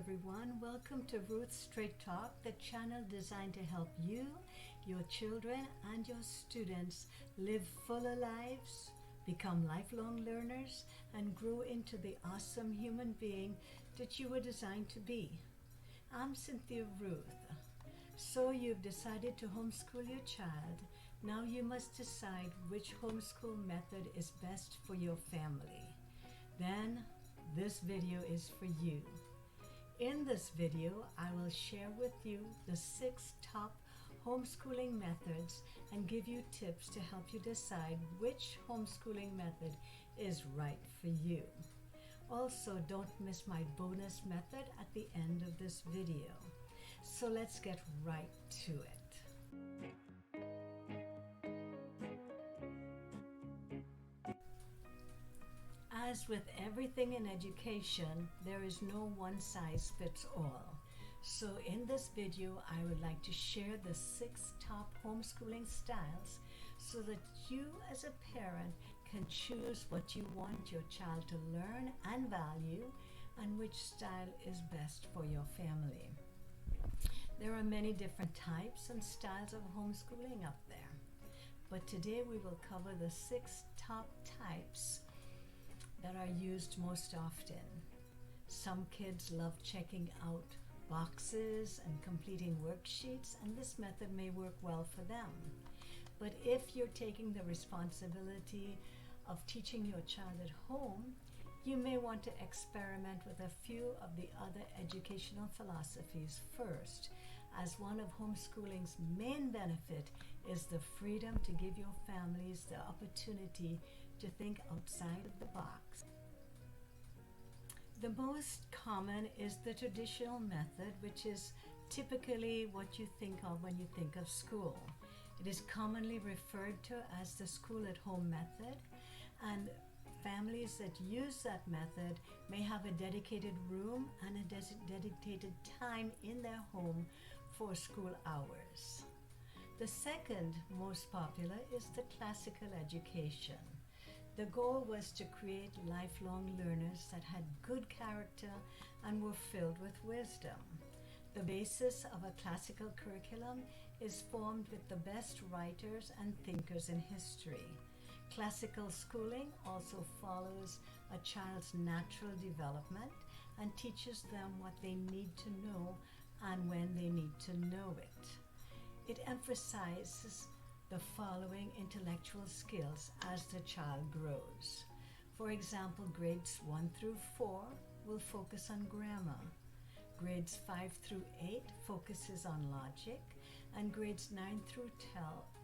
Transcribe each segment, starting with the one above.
everyone. Welcome to Ruth's Straight Talk, the channel designed to help you, your children, and your students live fuller lives, become lifelong learners, and grow into the awesome human being that you were designed to be. I'm Cynthia Ruth. So you've decided to homeschool your child. Now you must decide which homeschool method is best for your family. Then this video is for you. In this video, I will share with you the 6 top homeschooling methods and give you tips to help you decide which homeschooling method is right for you. Also, don't miss my bonus method at the end of this video. So let's get right to it. As with everything in education, there is no one-size-fits-all. So in this video, I would like to share the 6 top homeschooling styles so that you as a parent can choose what you want your child to learn and value and which style is best for your family. There are many different types and styles of homeschooling up there, but today we will cover the 6 top types that are used most often. Some kids love checking out boxes and completing worksheets, and this method may work well for them. But if you're taking the responsibility of teaching your child at home, you may want to experiment with a few of the other educational philosophies first, as one of homeschooling's main benefit is the freedom to give your families the opportunity to think outside of the box. The most common is the traditional method, which is typically what you think of when you think of school. It is commonly referred to as the school at home method, and families that use that method may have a dedicated room and a dedicated time in their home for school hours. The second most popular is the classical education. The goal was to create lifelong learners that had good character and were filled with wisdom. The basis of a classical curriculum is formed with the best writers and thinkers in history. Classical schooling also follows a child's natural development and teaches them what they need to know and when they need to know it. It emphasizes the following intellectual skills as the child grows. For example, grades 1 through 4 will focus on grammar. Grades 5 through 8 focuses on logic, and grades 9 through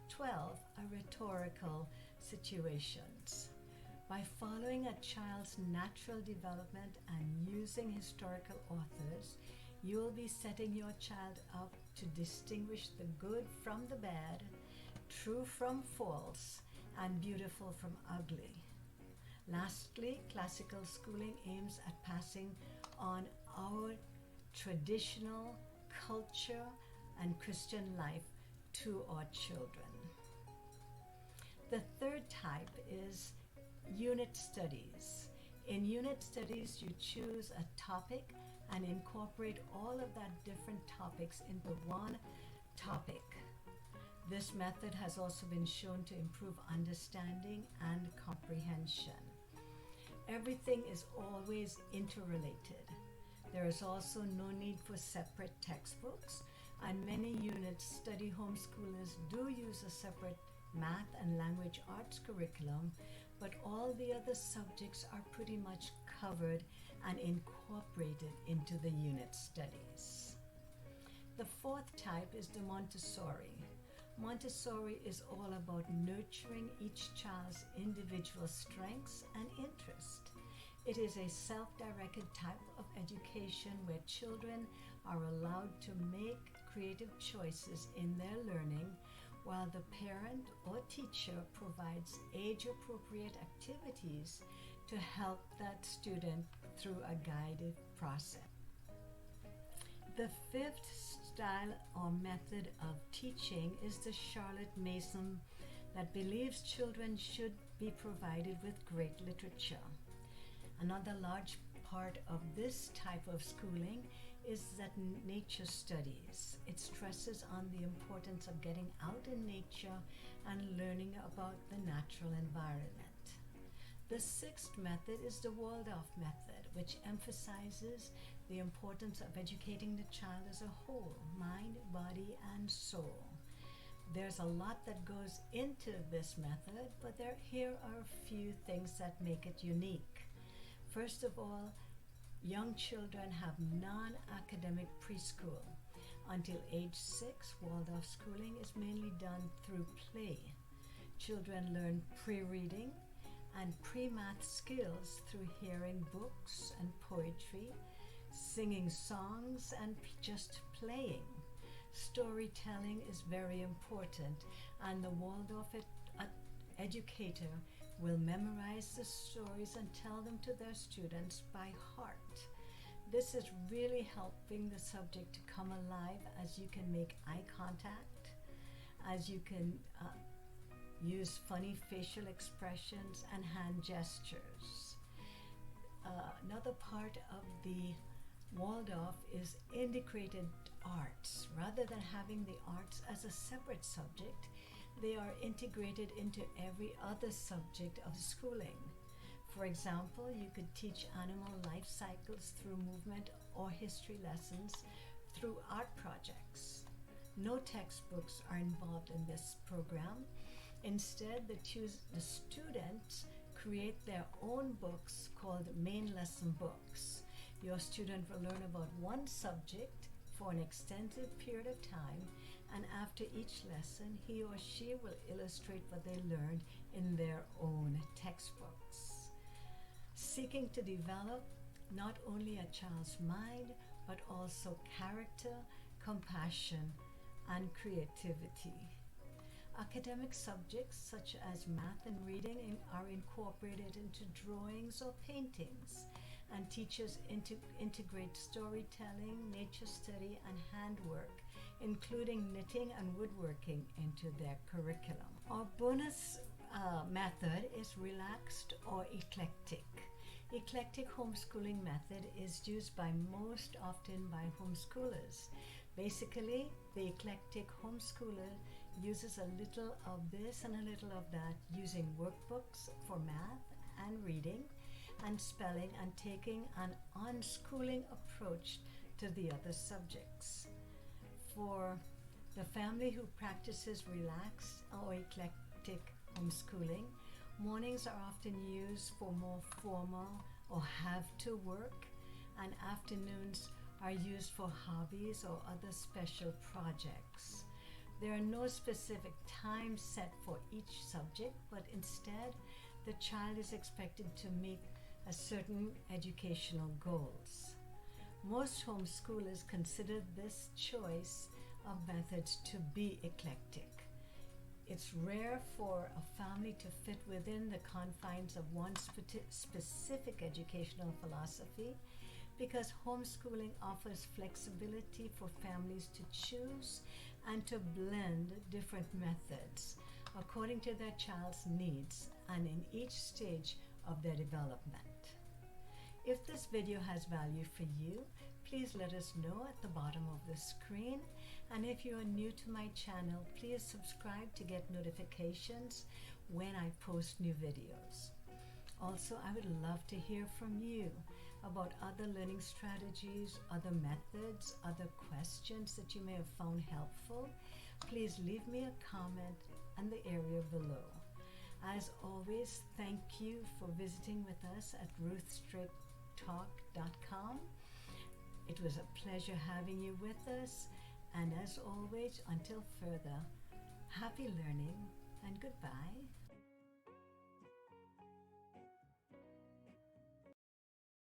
12 are rhetorical situations. By following a child's natural development and using historical authors, you will be setting your child up to distinguish the good from the bad, true from false, and beautiful from ugly. Lastly, classical schooling aims at passing on our traditional culture and Christian life to our children. The third type is unit studies. In unit studies, you choose a topic and incorporate all of that different topics into one topic. This method has also been shown to improve understanding and comprehension. Everything is always interrelated. There is also no need for separate textbooks, and many unit study homeschoolers do use a separate math and language arts curriculum, but all the other subjects are pretty much covered and incorporated into the unit studies. The fourth type is the Montessori. Montessori is all about nurturing each child's individual strengths and interests. It is a self-directed type of education where children are allowed to make creative choices in their learning, while the parent or teacher provides age-appropriate activities to help that student through a guided process. The fifth style or method of teaching is the Charlotte Mason that believes children should be provided with great literature. Another large part of this type of schooling is that nature studies. It stresses on the importance of getting out in nature and learning about the natural environment. The sixth method is the Waldorf method, which emphasizes the importance of educating the child as a whole, mind, body, and soul. There's a lot that goes into this method, but here are a few things that make it unique. First of all, young children have non-academic preschool. Until age 6, Waldorf schooling is mainly done through play. Children learn pre-reading and pre-math skills through hearing books and poetry, singing songs, and just playing. Storytelling is very important, and the Waldorf educator will memorize the stories and tell them to their students by heart. This is really helping the subject to come alive, as you can make eye contact, as you can use funny facial expressions and hand gestures. Another part of the Waldorf is integrated arts. Rather than having the arts as a separate subject, they are integrated into every other subject of schooling. For example, you could teach animal life cycles through movement or history lessons through art projects. No textbooks are involved in this program. Instead, the students create their own books called main lesson books. Your student will learn about one subject for an extended period of time, and after each lesson, he or she will illustrate what they learned in their own textbooks. Seeking to develop not only a child's mind, but also character, compassion, and creativity. Academic subjects such as math and reading are incorporated into drawings or paintings, and teachers integrate storytelling, nature study, and handwork, including knitting and woodworking, into their curriculum. Our bonus method is relaxed or eclectic. Eclectic homeschooling method is used most often by homeschoolers. Basically, the eclectic homeschooler uses a little of this and a little of that, using workbooks for math and reading and spelling, and taking an unschooling approach to the other subjects. For the family who practices relaxed or eclectic homeschooling, mornings are often used for more formal or have-to work, and afternoons are used for hobbies or other special projects. There are no specific times set for each subject, but instead, the child is expected to meet a certain educational goals. Most homeschoolers consider this choice of methods to be eclectic. It's rare for a family to fit within the confines of one specific educational philosophy, because homeschooling offers flexibility for families to choose and to blend different methods according to their child's needs and in each stage of their development. If this video has value for you, please let us know at the bottom of the screen. And if you are new to my channel, please subscribe to get notifications when I post new videos. Also, I would love to hear from you about other learning strategies, other methods, other questions that you may have found helpful. Please leave me a comment in the area below. As always, thank you for visiting with us at ruthstricktalk.com. It was a pleasure having you with us, and as always, until further, happy learning and goodbye.